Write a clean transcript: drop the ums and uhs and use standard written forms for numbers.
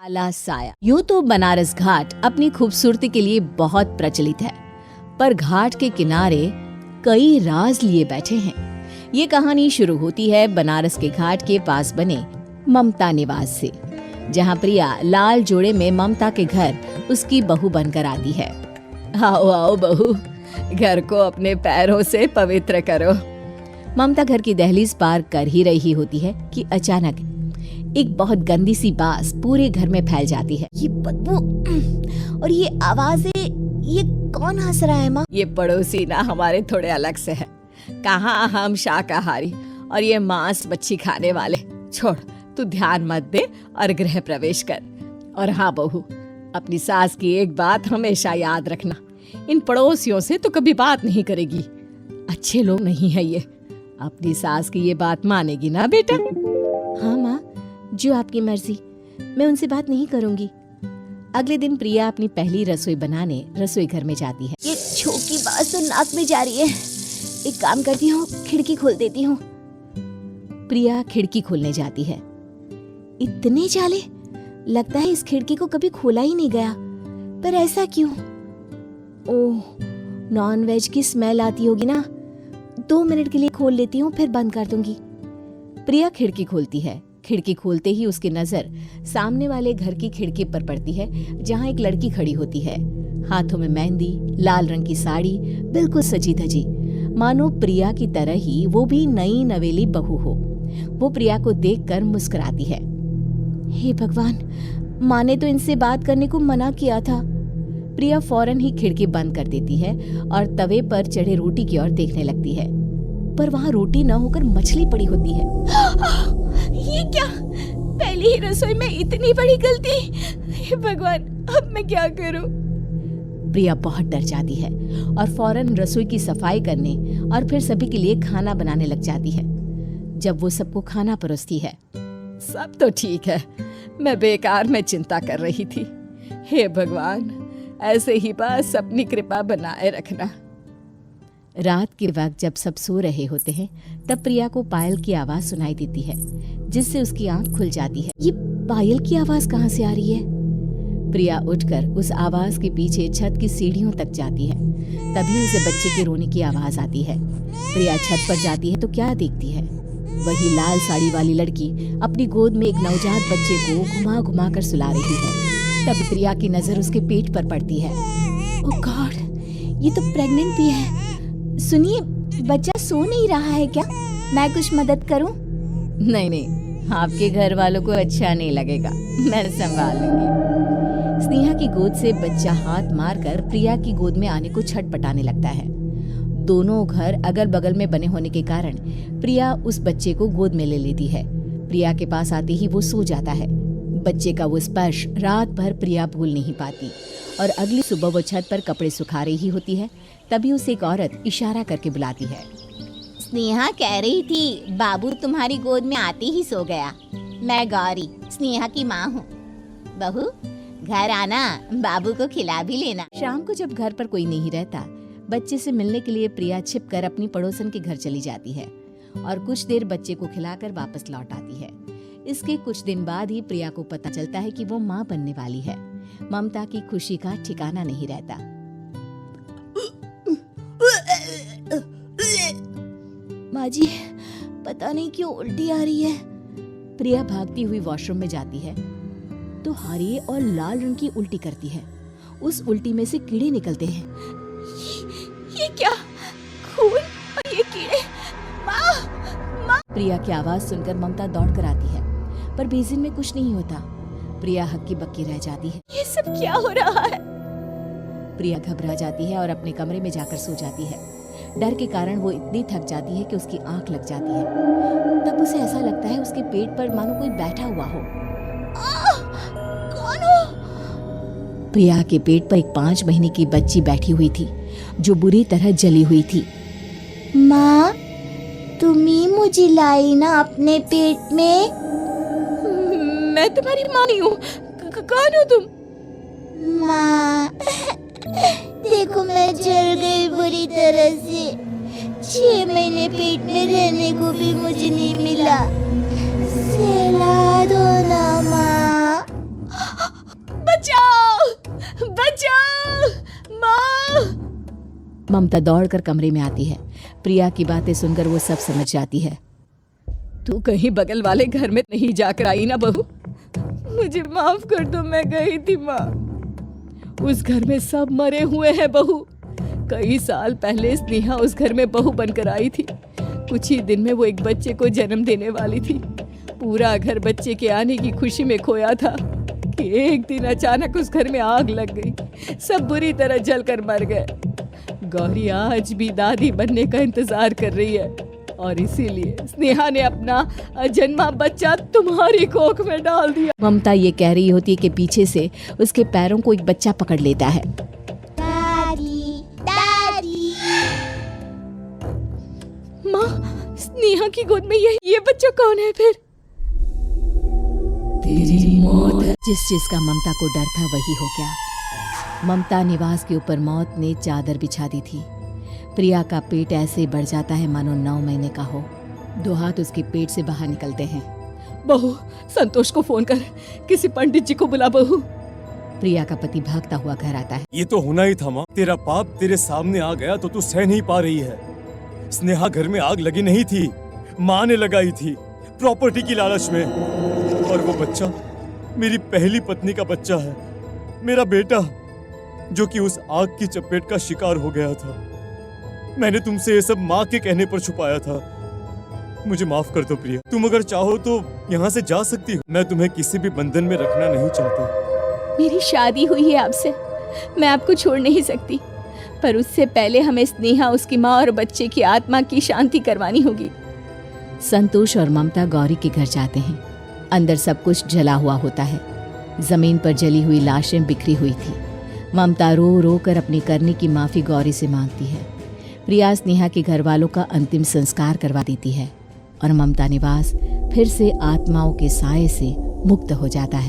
काला साया। यूं तो बनारस घाट अपनी खूबसूरती के लिए बहुत प्रचलित है, पर घाट के किनारे कई राज लिए बैठे हैं। ये कहानी शुरू होती है बनारस के घाट के पास बने ममता निवास से, जहाँ प्रिया लाल जोड़े में ममता के घर उसकी बहू बनकर आती है। आओ आओ बहू, घर को अपने पैरों से पवित्र करो। ममता घर की दहलीज पार कर ही रही होती है कि अचानक एक बहुत गंदी सी बास पूरे घर में फैल जाती है। ये बदबू और ये आवाजें, ये कौन हंस रहा है माँ? ये पड़ोसी ना हमारे थोड़े अलग से है। कहाँ हम शाकाहारी और ये मांस मच्छी खाने वाले। छोड़, तू ध्यान मत दे और गृह प्रवेश कर। और हाँ बहू, अपनी सास की एक बात हमेशा याद रखना, इन पड़ोसियों से तो कभी बात नहीं करेगी। अच्छे लोग नहीं है ये। अपनी सास की ये बात मानेगी ना बेटा? हाँ माँ, जो आपकी मर्जी, मैं उनसे बात नहीं करूंगी। अगले दिन प्रिया अपनी पहली रसोई बनाने रसोई घर में जाती है। ये छोकी बात तो नाक में जा रही है। एक काम करती हूँ, खिड़की खोल देती हूँ। प्रिया खिड़की खोलने जाती है। इतने जाले, लगता है इस खिड़की को कभी खोला ही नहीं गया। पर ऐसा क्यों? ओह, नॉन वेज की स्मेल आती होगी ना। 2 मिनट के लिए खोल लेती हूँ, फिर बंद कर दूंगी। प्रिया खिड़की खोलती है। खिड़की खोलते ही उसकी नजर सामने वाले घर की खिड़की पर पड़ती है, जहाँ एक लड़की खड़ी होती है। हाथों में मेहंदी, लाल रंग की साड़ी, बिल्कुल सजी धजी, मानो प्रिया की तरह ही वो भी नई नवेली बहू हो। वो प्रिया को देखकर मुस्कुराती है। हे भगवान, माँ ने तो इनसे बात करने को मना किया था। प्रिया फौरन ही खिड़की बंद कर देती है और तवे पर चढ़े रोटी की ओर देखने लगती है, पर वहाँ रोटी न होकर मछली पड़ी होती है। ये क्या? पहली ही रसोई में इतनी बड़ी गलती! हे भगवान, अब मैं क्या करूं? प्रिया बहुत डर जाती है और फौरन रसोई की सफाई करने और फिर सभी के लिए खाना बनाने लग जाती है। जब वो सबको खाना परोसती है, सब तो ठीक है, मैं बेकार में चिंता कर रही थी। हे भगवान, ऐसे ही बस अपनी कृपा बनाए रखना। रात के वक्त जब सब सो रहे होते हैं, तब प्रिया को पायल की आवाज सुनाई देती है, जिससे उसकी आंख खुल जाती है। ये पायल की आवाज कहाँ से आ रही है? प्रिया उठकर उस आवाज के पीछे छत की सीढ़ियों तक जाती है। तभी उसे बच्चे के रोने की आवाज आती है। प्रिया छत पर जाती है तो क्या देखती है? वही लाल साड़ी वाली लड़की अपनी गोद में एक नवजात बच्चे को घुमा घुमा कर सुला रही है। तब प्रिया की नजर उसके पेट पर पड़ती है। ओह गॉड, ये तो प्रेग्नेंट भी है। सुनिए, बच्चा सो नहीं रहा है क्या? मैं कुछ मदद करूं? नहीं नहीं, आपके घर वालों को अच्छा नहीं लगेगा, मैं संभाल लूंगी। स्नेहा की गोद से बच्चा हाथ मारकर प्रिया की गोद में आने को छटपटाने लगता है। दोनों घर अगल बगल में बने होने के कारण प्रिया उस बच्चे को गोद में ले लेती है। प्रिया के पास आते ही वो सो जाता है। बच्चे का वो स्पर्श रात भर प्रिया भूल नहीं पाती और अगली सुबह वो छत पर कपड़े सुखा रही होती है। तभी उसे एक औरत इशारा करके बुलाती है। स्नेहा कह रही थी बाबू तुम्हारी गोद में आते ही सो गया। मैं गौरी, स्नेहा की माँ हूँ। बहू, घर आना, बाबू को खिला भी लेना। शाम को जब घर पर कोई नहीं रहता, बच्चे से मिलने के लिए प्रिया छिपकर अपनी पड़ोसन के घर चली जाती है और कुछ देर बच्चे को खिलाकर वापस लौट आती है। इसके कुछ दिन बाद ही प्रिया को पता चलता है कि वो माँ बनने वाली है। ममता की खुशी का ठिकाना नहीं रहता। माँ जी, पता नहीं क्यों उल्टी आ रही है। प्रिया भागती हुई वॉशरूम में जाती है तो हरे और लाल रंग की उल्टी करती है। उस उल्टी में से कीड़े निकलते हैं। ये क्या? खून और ये कीड़े! माँ, माँ! प्रिया की आवाज सुनकर ममता दौड़ कर आती है, पर बेसिन में कुछ नहीं होता। प्रिया हक्की बक्की रह जाती है। ये सब क्या हो रहा है? प्रिया घबरा जाती है और अपने कमरे में जाकर सो जाती है। डर के कारण वो इतनी थक जाती है कि उसकी आंख लग जाती है। तब उसे ऐसा लगता है उसके पेट पर मानो कोई बैठा हुआ हो। कौन हो? प्रिया के पेट पर एक 5 महीने की बच्ची बैठी हुई थी, जो बुरी तरह जली हुई थी। माँ, तुम ही मुझे लाई ना अपने पेट में? मैं तुम्हारी माँ नहीं हूँ। कौन हो तुम? माँ, देखो मैं जल गई बुरी तरह से। 6 महीने पेट में रहने को भी मुझे नहीं मिला। सहला दो ना माँ। ममता दौड़कर कमरे में आती है। प्रिया की बातें सुनकर वो सब समझ जाती है। तू कहीं बगल वाले घर में नहीं जाकर आई ना बहू? मुझे माफ कर दो, मैं गई थी माँ। उस घर में सब मरे हुए हैं बहू। कई साल पहले स्नेहा उस घर में बहू बनकर आई थी। कुछ ही दिन में वो एक बच्चे को जन्म देने वाली थी। पूरा घर बच्चे के आने की खुशी में खोया था कि एक दिन अचानक उस घर में आग लग गई। सब बुरी तरह जलकर मर गए। गौरी आज भी दादी बनने का इंतजार कर रही है और इसीलिए स्नेहा ने अपना अजन्मा बच्चा तुम्हारी कोख में डाल दिया। ममता ये कह रही होती है कि पीछे से उसके पैरों को एक बच्चा पकड़ लेता है। दादी, दादी। माँ, स्नेहा की गोद में ये बच्चा कौन है फिर? तेरी मौत। जिस चीज का ममता को डर था वही हो गया। ममता निवास के ऊपर मौत ने चादर बिछा दी थी। प्रिया का पेट ऐसे बढ़ जाता है मानो 9 महीने का हो। 2 हाथ उसके पेट से बाहर निकलते हैं। बहू, संतोष को फोन कर, किसी पंडित जी को बुला बहू। प्रिया का पति भागता हुआ घर आता है। ये तो होना ही था माँ। तेरा पाप तेरे सामने आ गया तो तू सह नहीं पा रही है। स्नेहा घर में आग लगी नहीं थी, माँ ने लगाई थी प्रॉपर्टी की लालच में। और वो बच्चा मेरी पहली पत्नी का बच्चा है, मेरा बेटा, जो कि उस आग की चपेट का शिकार हो गया था। मैंने तुमसे ये सब माँ के कहने पर छुपाया था। मुझे माफ कर दो प्रिया। तुम अगर चाहो तो यहाँ से जा सकती हो। मैं तुम्हें किसी भी बंधन में रखना नहीं चाहता। मेरी शादी हुई है आपसे, मैं आपको छोड़ नहीं सकती, पर उससे पहले हमें स्नेहा, उसकी माँ और बच्चे की आत्मा की शांति करवानी होगी। संतोष और ममता गौरी के घर जाते हैं। अंदर सब कुछ जला हुआ होता है। जमीन पर जली हुई लाशें बिखरी हुई थी। ममता रो रो कर अपनी करने की माफी गौरी से मांगती है। प्रिया स्नेहा के घर वालों का अंतिम संस्कार करवा देती है और ममता निवास फिर से आत्माओं के साए से मुक्त हो जाता है।